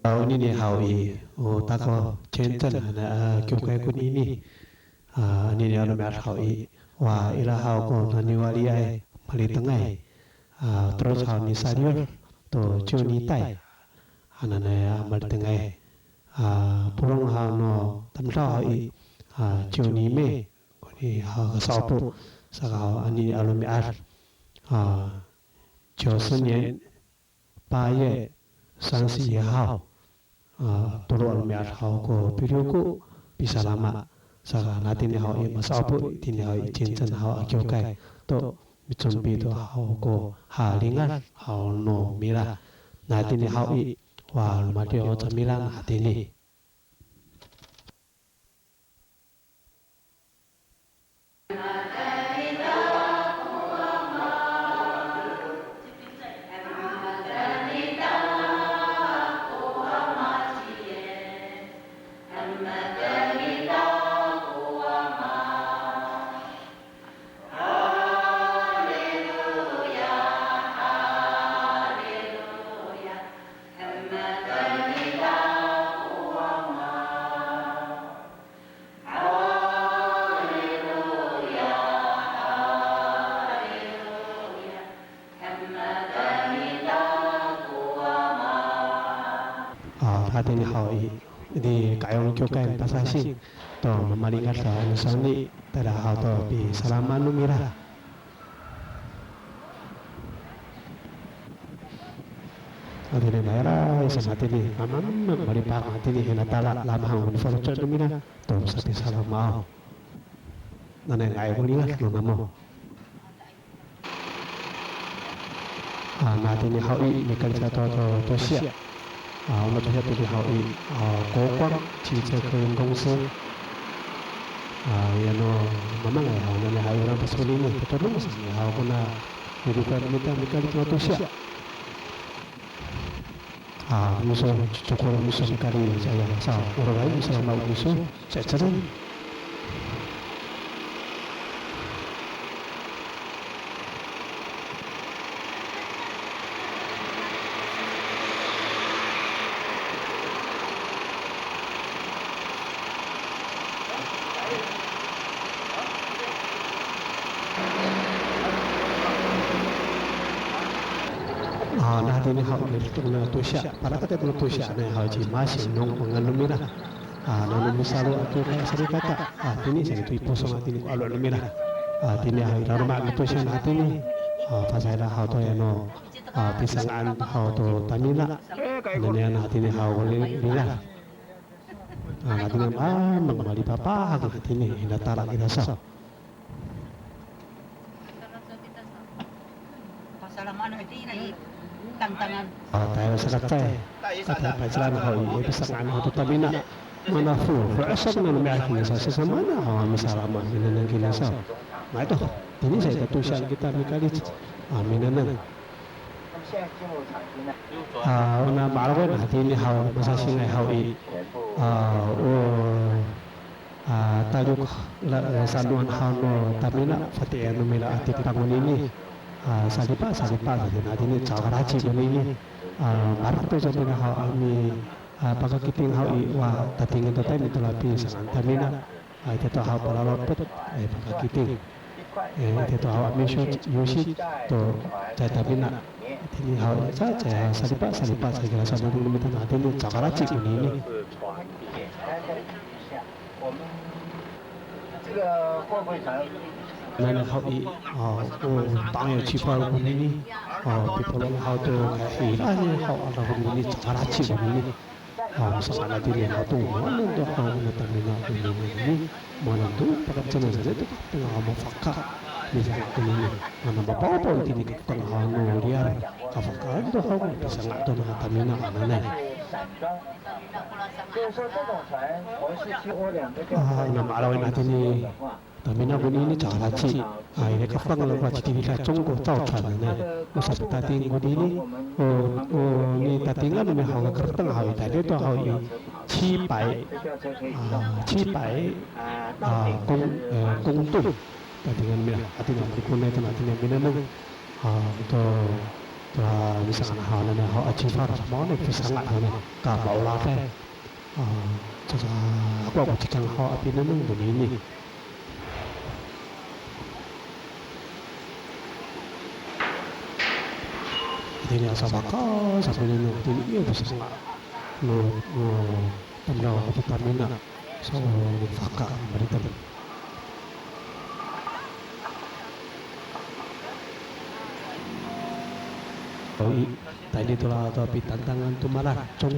Ini nih hau i tako centen na kyo kai kun ini ni ni alam mer hau i wa ila hau ko nani wali ai mali tengai terus hau ni sarior to chu ni tai anane amal tengai purong hau no tam sa hau i chu ni me ko ni hau ka sau pu sa hau ani alam mer cho sun yen pa ye sang si ye hau turun miar hau ko pirio ko bisa lama saka natin hau i masapo tin hau i cincin hau akyo kai to mitsun pi to hau ko halingan hau no mira natin hau i wa lumatio tamila natin ni natin hau i di kayong kyo kai pasasi to mamalingat sa anusani tada hau to pi salaman numira adine mayra isa matini mamam maripak matini hinatala lamhang uniforcho numira to sapi salamao nanay ay kulingat no namo natin hau i mikal sa to siya我们这些对的好以国光汽车客运公司yang memang ya hanya hay orang pasuli ni betul mas ya ako na hidupan kita itu tu siya muso cukup muso sekali saya sa orang lain bisa mau muso saya cerita natin ni hau nilito na to siya para kata belum to siya na hau ji masih nong pengalumira nanu misalo ato kaya sarikata tini sa ito iposong natin ni alo alumira tini hau irarma ito siya natin ni pasayla hau to yano pisangan hau to tamina nanya natin ni hau lila natin ni magmali papa natin ni hinatara kita sa pasalaman hindi na tantangan tayo sa katay kata pajalan hau i pisangan hau to tamina manafu asap na lumiaki sa sesamana hau misalama minanang kinasa nah itu ini saya tulisan kita mikalit minanan na baru hati ini hau masa singai hau i tajuk saluan hau no tamina fatia numila ati pangun ini salipa jadi ini cawaraci ini barat tu jadi hau ami pagkakiting hau i wa tatingin to tayo ito lapi sa tamina itu to hau palalopet pagkakiting itu hau ami yoshi to jaya tamina ini hau jaya salipa saya kira sama dulu minta hati ini cawaraci ini mana hau i tang yo cipal ini people hau to ini hau ada ini cawaraci ini sama diri yang tu mana tu hau na tamina ini mana tu pekerjaan saja tu tengah mau fakak bisa ini mana bapak ini tengah hau liar fakak tu hau bisa nggak tu na tamina mana nama alawin hati ni tamina ini cawaraci ini kafang lepas cipika congko tau cana ne usah tating ini ni tatingan ni hau kerteng hau tadi tu hau i cipai kong tu tatingan ni hati nak berikutnya tu nanti ni mina nang to ni sangat hal ni hal achieve semua ni sangat hal ni kalau lah teh jadi aku cikang hal api ni begini ini asal bakal sampai ni ini bisa sangat tanda kita mina so fakar berita tadi itulah tapi tantangan tu malah cung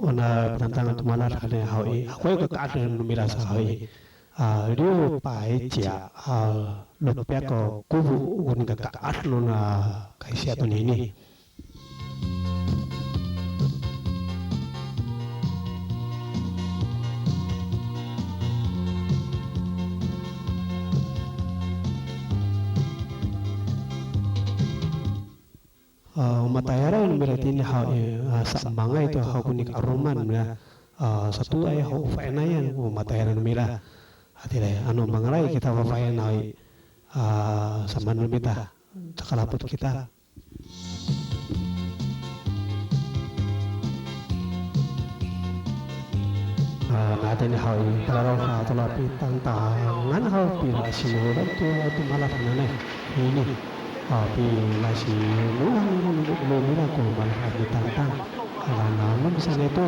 ona tantangan tu malah kali hawi aku juga keadaan merasa hawi dia pai cia lupa ko kubu unik keadaan na kaisia tu ini matayara yang berarti ini sambanga itu kunik aroman ya satu ay faenayan matayara mila hati deh anu mangarai kita faenai sama numita cakalaput kita nanti ini hal terlalu terlalu tantangan hal bila semua tu malah mana ini bila si belum aku malah ditantang kalau nama misalnya itu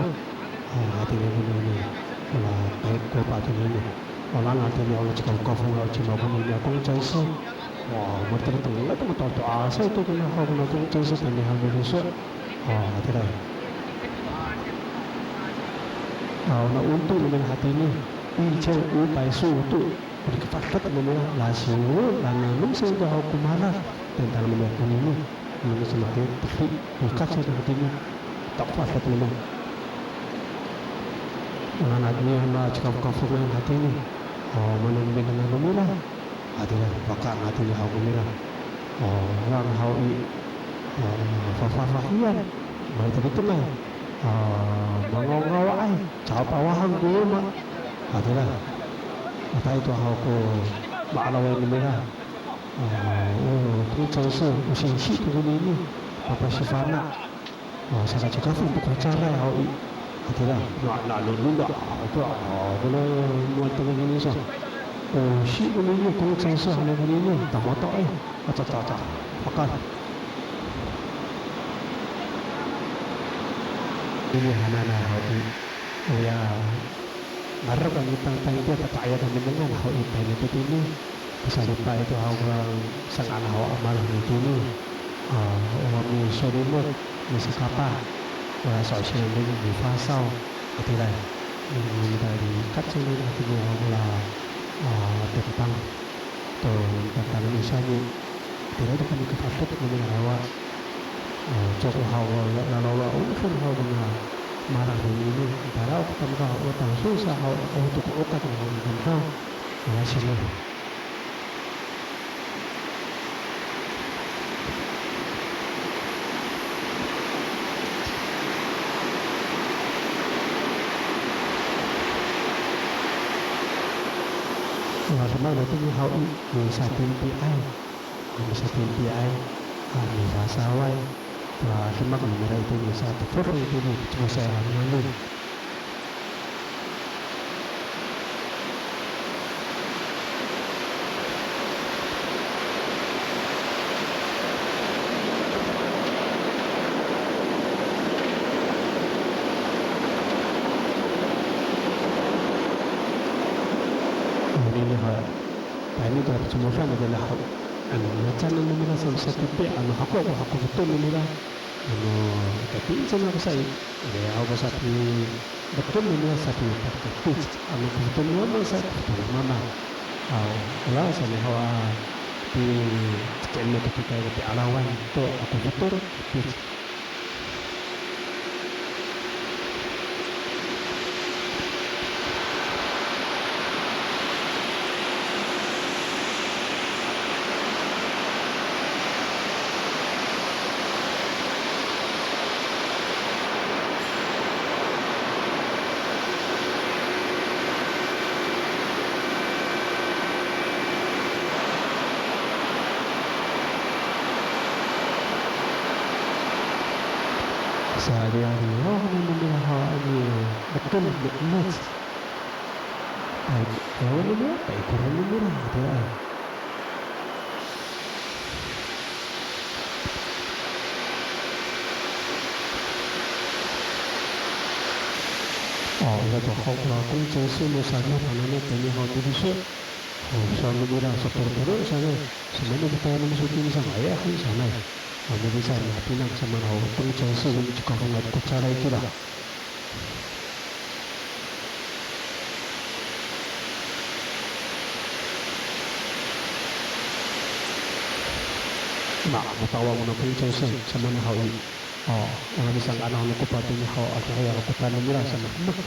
hati ini kalau baik kau patut ini kalau nanti ni orang cakap kau fungsi cuma pun ini aku cakap so wah betul itu betul asa itu kena aku nak cakap so ni hal berusaha hati dah nak untuk dengan hati ini bicara upaya suatu berkefakat memang langsung lana nungsi dah aku malah tentang melakukan ini semakin tapi bukan saja hati ini tak fakat memang dengan adanya nak cakap kafir dengan hati ini mana dengan nomila hati lah bakal hati ni aku mila orang hawi fafahian baik betul lah mengawai cakap awang dulu mak hati lah kata itu aku maklawai nomila tu cakap usia tu ini apa sifana saya cakap untuk cara hawi hati lah nak lulu dah tu kalau muat tengah ini sah si ini kau cakap hal ini tak matok tak pakar ini hana hawi ya marah kan tentang itu tak kaya dan mendengar hawi itu ini bisa lupa itu orang sangat hawa amal itu ini orang ni sorumur ni sekapa orang sosial ini di fasau itulah ini dari kacau ini hati orang tentang tentang misalnya tidak ada kami kepatut mendengar awak cukup hawa lalu ukur hawa dengan marah ini darah pertama orang susah hawa untuk otak dengan tentang hasilnya Semua itu ni hal ini satu PI, satu PI, ni rasawai, semua kamera itu ni satu foto itu ni cuma saya ambil. Ini dah semua orang adalah macam mana merasa satu pihak aku betul mengira tapi jangan saya aku satu betul mengira satu tapi betul mana satu mana kalau saya hawa di channel kita di alawan itu aku betul sehari-hari orang memilih hal ini betul nikmat baik hewan ini baik kurang murah gitu ya. 이거 더 허구나 공정수 무사기 하나는 되니 허구리수 사무들아 서포터를 사는 세면부터 하는 수준이 상하에 한 사나이 아무리 잘 나피랑 사만하고 공정수 위치가고 맞고 잘하기라 나 matawa mo na 공정수 사만하고 orang isang anak ng kupati niya ho at kaya kupan nila sa mga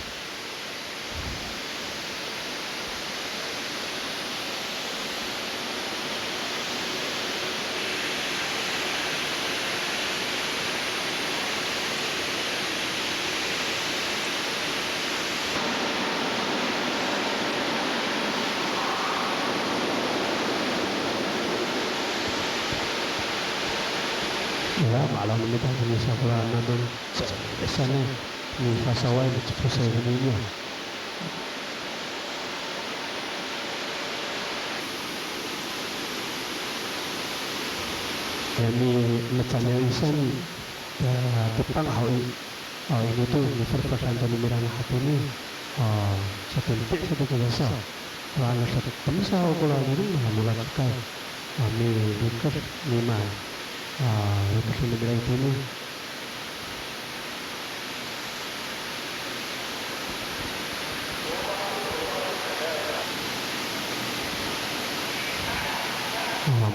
ya malam ini tak bisa pulang nandun sana ni fasawai di pusat ini ini macamnya isan tentang hal ini tuh di perpertanto numeran hati ini satu jasa kalau satu bisa kalau ini mulai kai kami dekat lima lepas numeran itu ini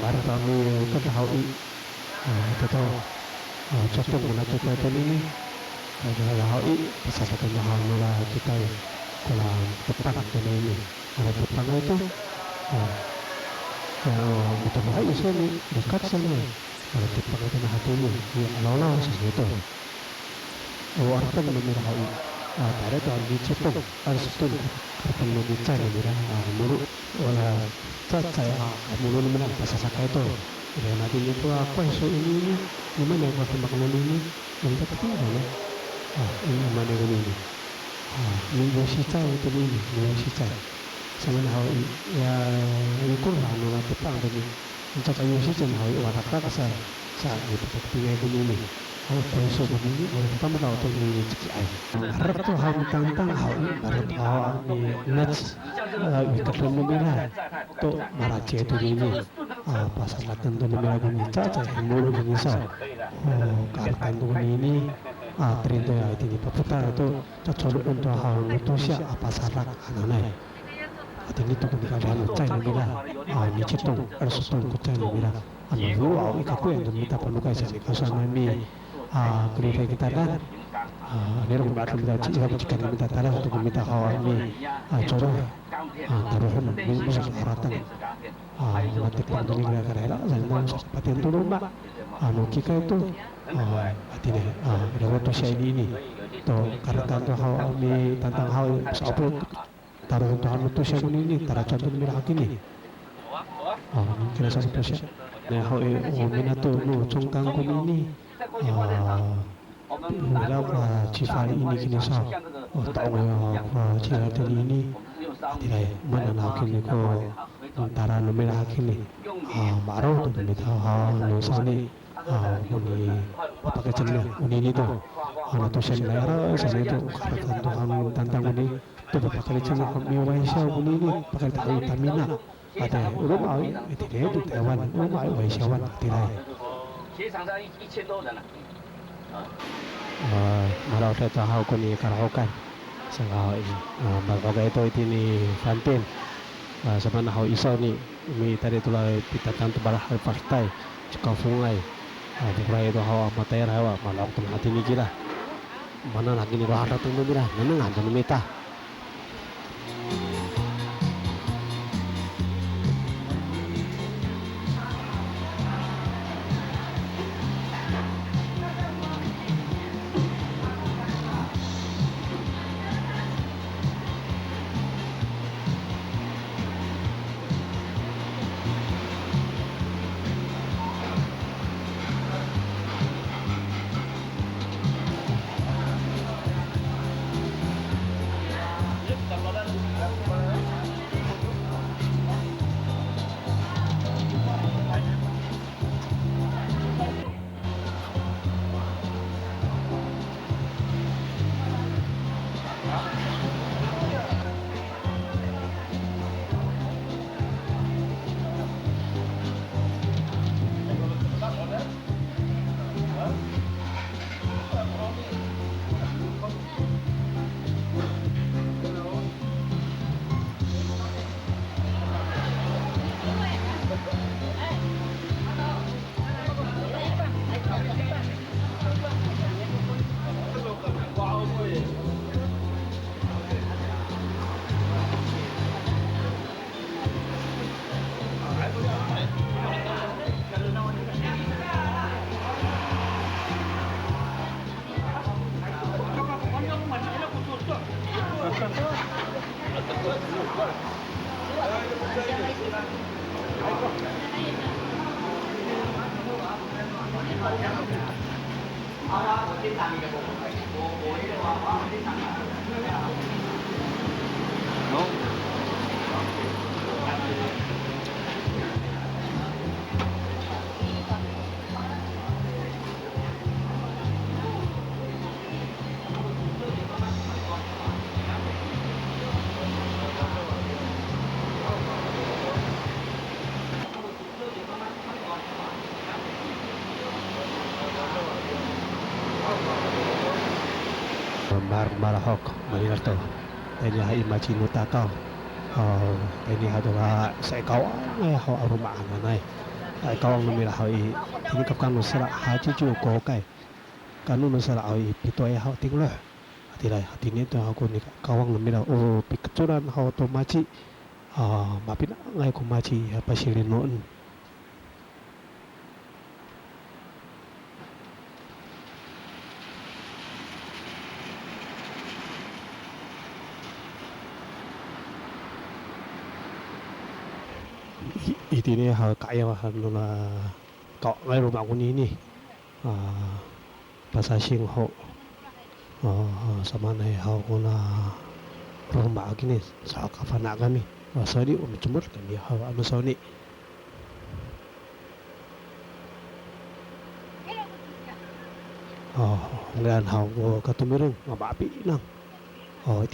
baru kami ketahui betul cocok mana cocok ini ketahui bisa ketemu mula kita kalau petang ini ada petang itu betul baik ini dekat sana kalau petang itu nah hati ini lalu segitu orang pun memiraui ada tuh di cepung harus betul ketemu di cari mulu wala saya mulu menang pasal saya itu dan nanti itu apa isu ini gimana yang pakai makanan ini yang kita tinggal ya ini mana ini minggu sisa itu minggu sisa sama hal ya ini kurang nula petang tadi untuk minggu sisa hal warata kasar saat itu tinggal ini isu begini boleh pertama tahu tuh ini harap tuh hal tentang hal harap hal ini nets ikat lumira tuh marace itu ini pasal latihan tuh lumira gini caca mulu gini sa karkan tuh ini perintah ya ini peputar itu cocok untuk hal itu sih apa sarak aneh ini tuh ketika dia lucai lumira ini citung harus tuh kucai lumira anu lu ikaku yang minta perlukan sih kasan ini kereta kita kan ini rumah kita jika minta tanah untuk minta hawa ini coba taruhan ini bisa haratan mati pandemi mereka rela dan seperti itu rumah kita itu hati deh lewat usia ini tuh karena tentang hawa ini tentang hawa apa taruhan Tuhan itu usia ini taruh contoh merah ini kira satu usia nah hawa ini tuh cungkang ini berapa cifar ini kini sah tahu apa cifar ini tidak mana nak ini ko antara nomor ini baru tu kita nusa ni ini pakai channel ini tu tu channel saya tu katakan Tuhan tentang ini tu pakai channel kami waisa ini pakai tahu tamina ada rumah tidak itu Taiwan rumah waisawan tidak malah saya tahu ko ni karaokan sangka ini bagai itu ni Fantin sama nah iso ni mi tadi tu lah kita tantu barah partai jika fungai bukai itu hawa matai hawa malah tu hati ni kira mana lagi ni rata tu mira nana ada ni meta Marahok Manilto ini hai imagine takau ini adalah saya kau hau aruma anai kau numira hau ini kapkan nusra haji ju ko kai kanu nusra hau pito hau tinglah hatilah hati ni tu aku ni kawang numira picturan hau to maci mapina ngai ko maci apa silinoon ini hal kaya nuna kau ngai rumah aku ni pasasing ho sama nai hau kuna rumah gini sa kafana kami sorry cemur kami hau anu soni ngan hau katumirung ngabapi nang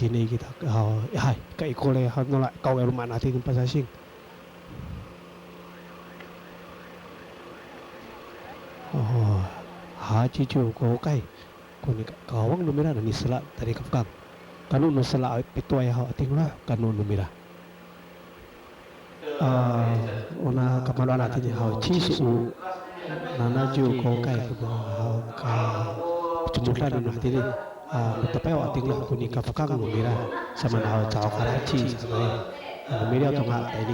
tini kita hai kai kole hau nolak kau rumah nanti pasasing haji ju ko kai kuni kawang numira ni sela dari kapkang kanu no sela pituai ha tingla kanu numira ona kamalo na tini ha chisu nana ju ko kai ko ha ka cumutan na tini mutapai wa tingla kuni kapkang numira sama na chao karachi sama numira to nga ini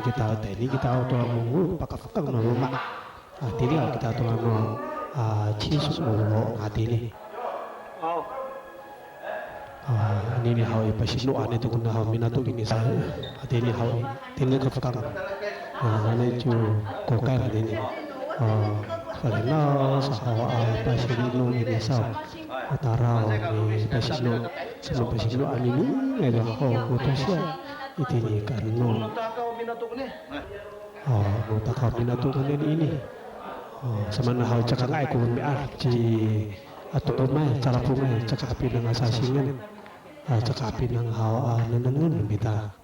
kita to mu pakapkang no rumah tini kita to no chisu atili ini hau pasinu ane tu kuna hau minatu gini sa atili hau tili ka fakang nane ju kokai atili karena sahawa pasinu gini sa atara ni pasinu sama pasinu ani ni ada hau kutasya itini karno mutakau minatu kene ini sama na hau cakang ai ko mi arci atau mai cara pungai cakapi nang asasingan cakapi nang hau nanangan bita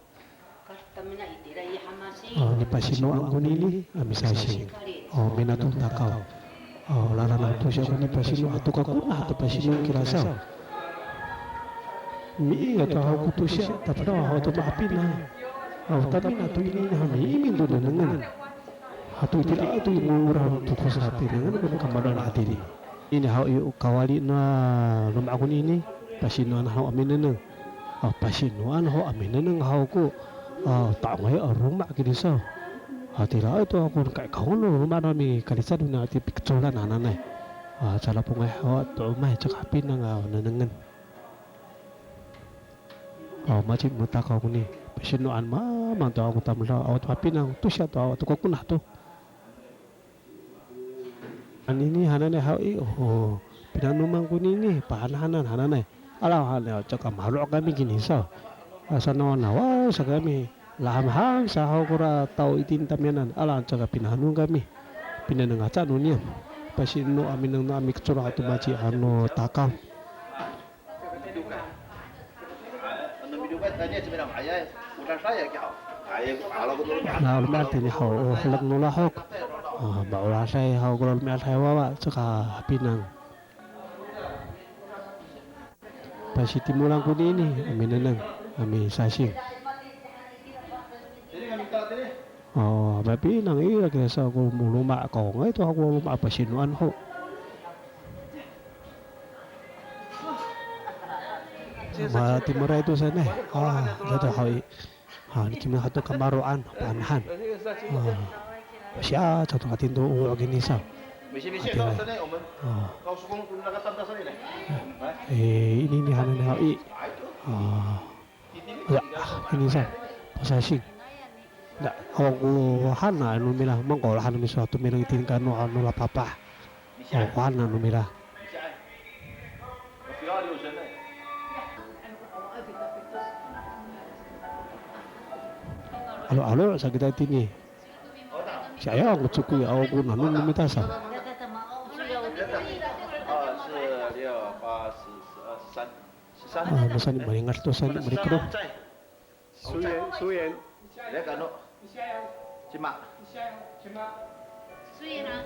ni pasino ang kunili amisasing minatu takau larana to siya ni pasino ato ka kuna ato pasino kirasa mi ato hau kuto siya tapos hau to maapi na tapi na to ini na mi mindo nanangan hatu tidak itu murah untuk sapi dengan kemadan hati ini hau kawali na rumah aku ini pasinuan hau aminan pasinuan hau aminan hau ku tak mai rumah kita so tidak itu aku kayak kau rumah kami kalisa dunia hati kecolan anak cara pungai hau tu mai cakapi nang nanangan macam muta kau ni pasinuan mah tu aku tamla awat papi nang tu siapa tu awat tu kau kunah tu ini hanane hau pinanumang kuni ni pahanahanan hanane ala hane cakap malu kami gini so Asano nawa sa kami. Laham sa kura tau itin tamianan ala caga pinahanu kami. Pinanangaca nunia. Pasino amin nang amik cura tu maci ano takam. Nah, lumayan tini hau helak nula hok. Bawa saya hau kalau lumayan saya wawa caka pinang. Pasi timulang kuni ini amin nang amin sasing. Oh, tapi nang iya kira sa ako muluma ako nga ito ako luma pasinuan ho. Ma timura itu sana. Dito hoi. Ni kimna hato kamaruan panahan. Siya satu katin to gini sa. Ini ni hanan hoi. Ya, ini sa. Pasasing. Nggak, ako hana numila mangkol hana mi suatu mi itin kanu anu la papa. Hana numila. Alo sa kita tini. Saya aku cukup aku nanu numita sa. Masa ni maringat to sa ni marikro. Suyen. Dia kan no. Cimak. Suy na.